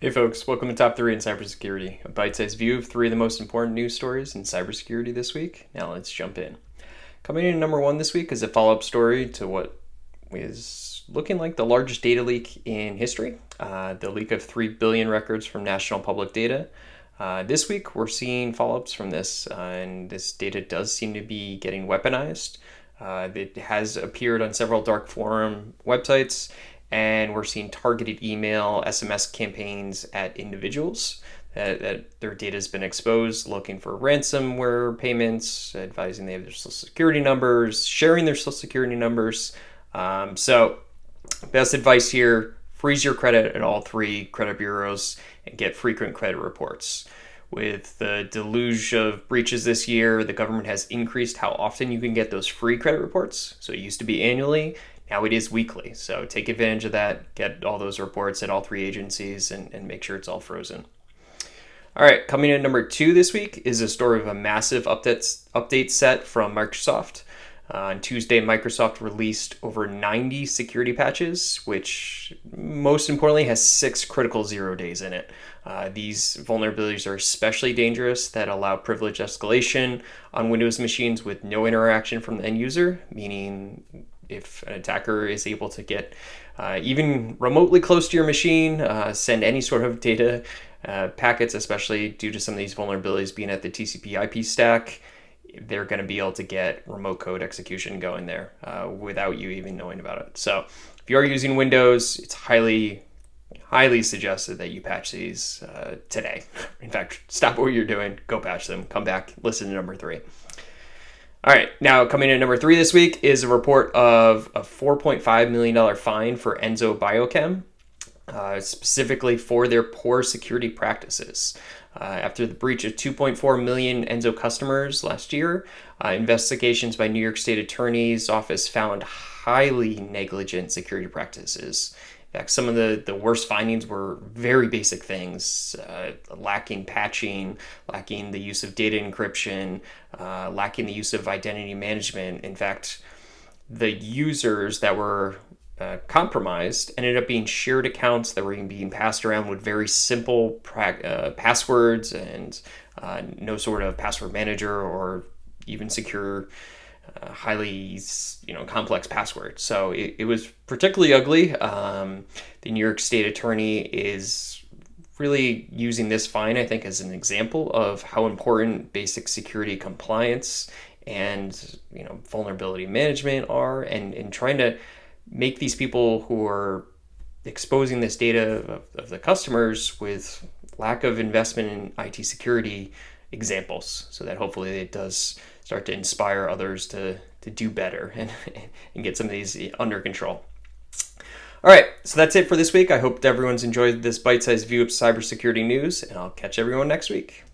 Hey folks, welcome to Top 3 in Cybersecurity, a bite-sized view of 3 of the most important news stories in cybersecurity this week. Now let's jump in. Coming in at number 1 this week is a follow-up story to what is looking like the largest data leak in history, the leak of 3 billion records from national public data. This week we're seeing follow-ups from this, and this data does seem to be getting weaponized. It has appeared on several dark forum websites, and we're seeing targeted email, SMS campaigns at individuals that their data has been exposed, looking for ransomware payments, advising they have their social security numbers, sharing their social security numbers. So best advice here, freeze your credit at all 3 credit bureaus and get frequent credit reports. With the deluge of breaches this year, the government has increased how often you can get those free credit reports. So it used to be annually. Now it is weekly, so take advantage of that, get all those reports at all 3 agencies and make sure it's all frozen. All right, coming in number 2 this week is a story of a massive update set from Microsoft. On Tuesday, Microsoft released over 90 security patches, which most importantly has 6 critical 0 days in it. These vulnerabilities are especially dangerous that allow privilege escalation on Windows machines with no interaction from the end user, meaning if an attacker is able to get even remotely close to your machine, send any sort of data packets, especially due to some of these vulnerabilities being at the TCP/IP stack, they're going to be able to get remote code execution going there without you even knowing about it. So if you are using Windows, it's highly suggested that you patch these today. In fact, stop what you're doing, go patch them, come back, listen to number 3. All right, now coming in at number 3 this week is a report of a $4.5 million fine for Enzo Biochem, specifically for their poor security practices. After the breach of 2.4 million Enzo customers last year, investigations by New York State Attorney's Office found highly negligent security practices. In fact, some of the worst findings were very basic things, lacking patching, lacking the use of data encryption, lacking the use of identity management. In fact, the users that were compromised ended up being shared accounts that were being passed around with very simple passwords and no sort of password manager or even secure highly complex password. So it was particularly ugly. The New York State Attorney is really using this fine, I think, as an example of how important basic security compliance and vulnerability management are, and trying to make these people who are exposing this data of the customers with lack of investment in IT security examples, so that hopefully it does start to inspire others to do better and get some of these under control. All right, so that's it for this week. I hope everyone's enjoyed this bite-sized view of cybersecurity news, and I'll catch everyone next week.